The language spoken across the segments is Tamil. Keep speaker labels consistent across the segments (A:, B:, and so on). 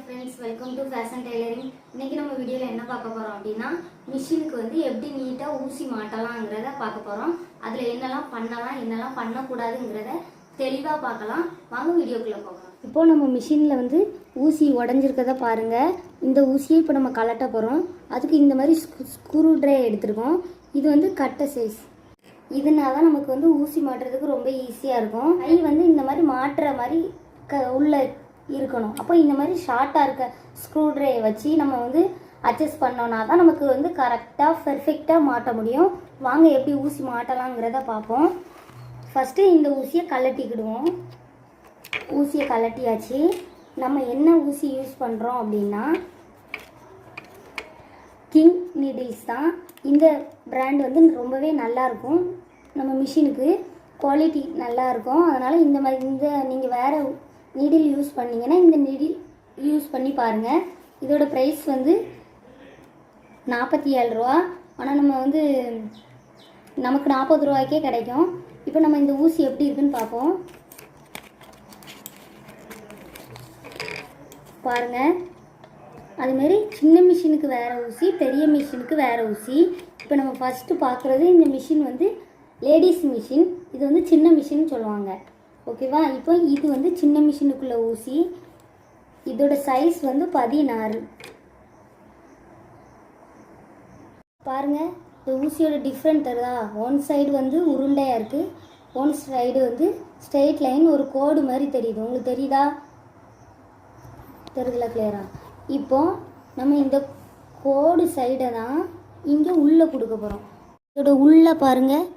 A: friends, welcome to fashion tailoring. இன்னைக்கு நம்ம வீடியோல என்ன பார்க்க போறோம் அப்படினா மிஷினுக்கு வந்து எப்படி நீட்டா ஊசி மாட்டலாம்ங்கறத பார்க்க போறோம். அதுல என்னலாம் பண்ணலாம் என்னலாம் பண்ண கூடாதுங்கறத தெளிவா பார்க்கலாம். வாங்க வீடியோக்குள்ள போகலாம். இப்போ நம்ம மிஷின்ல வந்து ஊசி உடைஞ்சிருக்கத பாருங்க. இந்த ஊசியை இப்போ நம்ம கலட்ட போறோம். அதுக்கு இந்த மாதிரி ஸ்க்ரூ ட்ரை எடுத்துறோம். இது வந்து கட்ட சைஸ். இதனால நமக்கு வந்து ஊசி மாட்டுறதுக்கு ரொம்ப ஈஸியா இருக்கும். கை வந்து இந்த மாதிரி மாட்ற மாதிரி உள்ள இருக்கணும். அப்போ இந்த மாதிரி ஷார்ட்டாக இருக்க ஸ்க்ரூ ட்ரை வச்சு நம்ம வந்து அட்ஜஸ்ட் பண்ணோன்னா தான் நமக்கு வந்து கரெக்டாக பெர்ஃபெக்டாக மாட்ட முடியும். வாங்க எப்படி ஊசி மாட்டலாங்கிறத பார்ப்போம். ஃபஸ்ட்டு இந்த ஊசியை கலட்டிக்கிடுவோம். ஊசியை கலட்டியாச்சு. நம்ம என்ன ஊசி யூஸ் பண்ணுறோம் அப்படின்னா கிங் நீடில்ஸ் தான். இந்த பிராண்ட் வந்து ரொம்பவே நல்லாயிருக்கும். நம்ம மிஷினுக்கு குவாலிட்டி நல்லாயிருக்கும். அதனால் இந்த நீங்கள் வேறு நீடில் யூஸ் பண்ணிங்கன்னா இந்த நீடில் யூஸ் பண்ணி பாருங்கள். இதோட ப்ரைஸ் வந்து 47 ரூபா. ஆனால் நம்ம வந்து நமக்கு 40 ரூபாய்க்கே கிடைக்கும். இப்போ நம்ம இந்த ஊசி எப்படி இருக்குன்னு பார்ப்போம். பாருங்கள், அதுமாரி சின்ன மிஷினுக்கு வேறு ஊசி, பெரிய மிஷினுக்கு வேறு ஊசி. இப்போ நம்ம ஃபஸ்ட்டு பார்க்குறது இந்த மிஷின் வந்து லேடிஸ் மிஷின். இது வந்து சின்ன மிஷின் சொல்லுவாங்க. ஓகேவா? இப்போ இது வந்து சின்ன மிஷினுக்குள்ள ஊசி. இதோட சைஸ் வந்து 16. பாருங்கள், இந்த ஊசியோட டிஃப்ரெண்ட் தருதா? ஒன் சைடு வந்து உருண்டையாக இருக்குது, ஒன் சைடு வந்து ஸ்ட்ரெயிட் லைன் ஒரு கோடு மாதிரி தெரியுது. உங்களுக்கு தெரியுதா? தெரியுதுல கிளியரா? இப்போ நம்ம இந்த கோடு சைடை தான் இங்கே உள்ளே கொடுக்க போகிறோம். இதோட உள்ளே பாருங்கள்,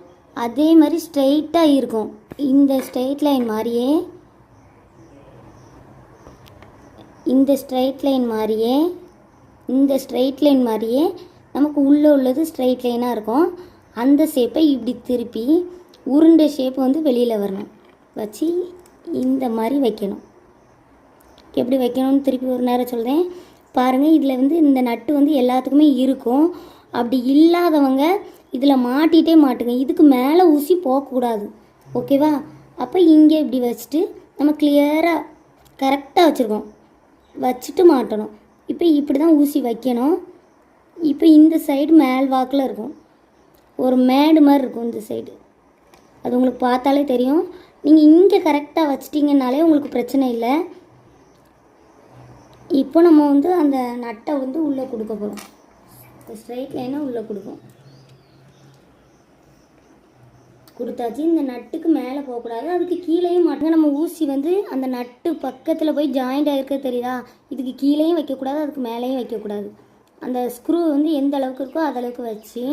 A: அதே மாதிரி ஸ்ட்ரெயிட்டாக இருக்கும். இந்த ஸ்ட்ரெயிட் லைன் மாதிரியே இந்த ஸ்ட்ரெயிட் லைன் மாதிரியே நமக்கு உள்ளே உள்ளது ஸ்ட்ரெயிட் லைனாக இருக்கும். அந்த ஷேப்பை இப்படி திருப்பி உருண்டை ஷேப் வந்து வெளியில் வரணும். வச்சு இந்த மாதிரி வைக்கணும். எப்படி வைக்கணும்னு திருப்பி ஒரு நேரம் சொல்கிறேன் பாருங்கள். இதில் வந்து இந்த நட்டு வந்து எல்லாத்துக்குமே இருக்கும். அப்படி இல்லாதவங்க இதில் மாட்டிகிட்டே மாட்டுங்க. இதுக்கு மேலே ஊசி போகக்கூடாது. ஓகேவா? அப்போ இங்கே இப்படி வச்சுட்டு நம்ம கிளியராக கரெக்டாக வச்சுருக்கோம், வச்சுட்டு மாட்டணும். இப்போ இப்படி தான் ஊசி வைக்கணும். இப்போ இந்த சைடு மேல் வாக்கில் இருக்கும், ஒரு மேடு மாதிரி இருக்கும் இந்த சைடு. அது உங்களுக்கு பார்த்தாலே தெரியும். நீங்கள் இங்கே கரெக்டாக வச்சிட்டிங்கனாலே உங்களுக்கு பிரச்சனை இல்லை. இப்போ நம்ம வந்து அந்த நட்டை வந்து உள்ளே கொடுக்க போகிறோம். ஸ்ட்ரைட் லைனாக உள்ளே கொடுத்தாச்சு. இந்த நட்டுக்கு மேலே போகக்கூடாது, அதுக்கு கீழேயும் மாட்டுங்க. நம்ம ஊசி வந்து அந்த நட்டு பக்கத்தில் போய் ஜாயிண்ட் ஆகிருக்க தெரியுதா? இதுக்கு கீழேயும் வைக்கக்கூடாது, அதுக்கு மேலேயும் வைக்கக்கூடாது. அந்த ஸ்க்ரூ வந்து எந்த அளவுக்கு இருக்கோ அதளவுக்கு வச்சு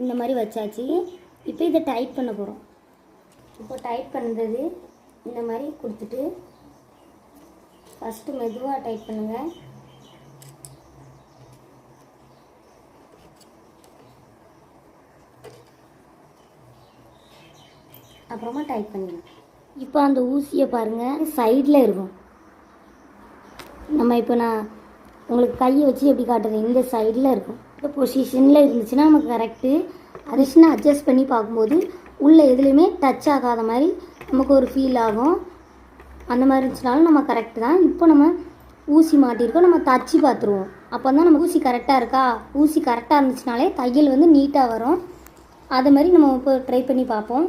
A: இந்த மாதிரி வச்சாச்சு. இப்போ இதை டைட் பண்ண போகிறோம். இப்போ டைட் பண்ணுறது இந்த மாதிரி கொடுத்துட்டு ஃபஸ்ட்டு மெதுவாக டைட் பண்ணுங்கள். அப்புறமா டைட் பண்ணிடலாம். இப்போ அந்த ஊசியை பாருங்கள், சைடில் இருக்கும். நான் உங்களுக்கு கையை வச்சு எப்படி காட்டுறேன், இந்த சைடில் இருக்கும். இந்த பொசிஷனில் இருந்துச்சுன்னா நமக்கு கரெக்டு. அதுச்சுன்னா அட்ஜஸ்ட் பண்ணி பார்க்கும்போது உள்ளே எதுலேயுமே டச் ஆகாத மாதிரி நமக்கு ஒரு ஃபீல் ஆகும். அந்த மாதிரி இருந்துச்சுனாலும் நம்ம கரெக்டு தான். இப்போ நம்ம ஊசி மாட்டியிருக்கோம், நம்ம தச்சு பார்த்துருவோம். அப்போ தான் நம்ம ஊசி கரெக்டாக இருக்கா? ஊசி கரெக்டாக இருந்துச்சுனாலே தையல் வந்து நீட்டாக வரும். அது மாதிரி நம்ம இப்போ ட்ரை பண்ணி பார்ப்போம்.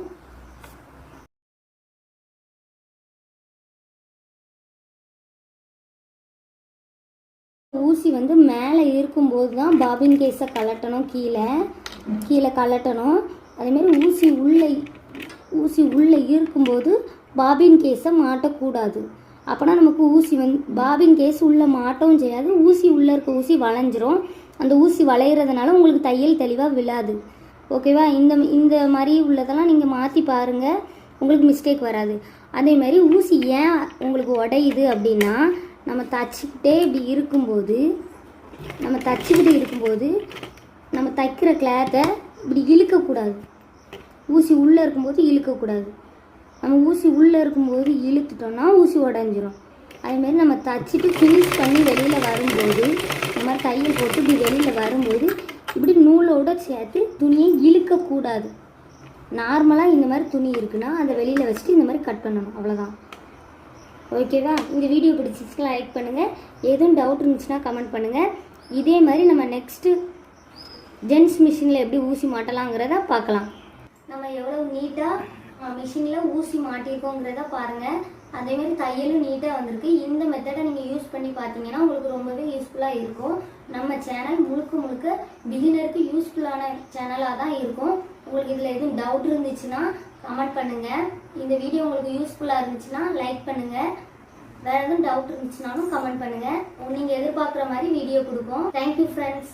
A: ஊசி வந்து மேலே இருக்கும்போது தான் பாபின் கேஸை கலட்டணும், கீழே கலட்டணும். அதேமாரி ஊசி உள்ளே இருக்கும்போது பாபின் கேஸை மாட்டக்கூடாது. அப்போனா நமக்கு ஊசி வந்து பாபின் கேஸ் உள்ளே மாட்டவும் செய்யாது. ஊசி உள்ளே இருக்க ஊசி வளைஞ்சிரும். அந்த ஊசி வளையிறதுனால உங்களுக்கு தையல் தெளிவாக விழாது. ஓகேவா? இந்த மாதிரி உள்ளதெல்லாம் நீங்கள் மாற்றி பாருங்கள், உங்களுக்கு மிஸ்டேக் வராது. அதேமாதிரி ஊசி ஏன் உங்களுக்கு உடையுது அப்படின்னா, நம்ம தச்சுக்கிட்டே இப்படி இருக்கும்போது நம்ம தைக்கிற கிளாத்தை இப்படி இழுக்கக்கூடாது. ஊசி உள்ளே இருக்கும்போது இழுக்கக்கூடாது. நம்ம ஊசி உள்ளே இருக்கும்போது இழுத்துட்டோம்னா ஊசி உடஞ்சிரும். அதேமாரி நம்ம தச்சுட்டு ஃபினிஷ் பண்ணி வெளியில் வரும்போது, இந்த மாதிரி தையல் போட்டு இப்படி வெளியில் வரும்போது இப்படி நூலோடு சேர்த்து துணியை இழுக்கக்கூடாது. நார்மலாக இந்த மாதிரி துணி இருக்குன்னா அதை வெளியில் வச்சுட்டு இந்த மாதிரி கட் பண்ணணும். அவ்வளோதான். ஓகேவா? இந்த வீடியோ பிடிச்சிச்சுன்னா லைக் பண்ணுங்கள். எதுவும் டவுட் இருந்துச்சுன்னா கமெண்ட் பண்ணுங்கள். இதே மாதிரி நம்ம நெக்ஸ்ட்டு ஜென்ஸ் மிஷினில் எப்படி ஊசி மாட்டலாங்கிறத பார்க்கலாம். நம்ம எவ்வளோ நீட்டாக மிஷினில் ஊசி மாட்டியிருக்கோங்கிறத பாருங்கள். அதேமாதிரி தையலும் நீட்டாக வந்திருக்கு. இந்த மெத்தடை நீங்கள் யூஸ் பண்ணி பார்த்தீங்கன்னா உங்களுக்கு ரொம்பவே யூஸ்ஃபுல்லாக இருக்கும். நம்ம சேனல் முழுக்க பிகினருக்கு யூஸ்ஃபுல்லான சேனலாக தான் இருக்கும். உங்களுக்கு இதில் எதுவும் டவுட் இருந்துச்சுன்னா கமெண்ட் பண்ணுங்கள். இந்த வீடியோ உங்களுக்கு யூஸ்ஃபுல்லாக இருந்துச்சுன்னா லைக் பண்ணுங்கள். வேறு எதுவும் டவுட் இருந்துச்சுனாலும் கமெண்ட் பண்ணுங்கள். நீங்கள் எதிர்பார்க்குற மாதிரி வீடியோ கொடுப்போம். Thank you friends.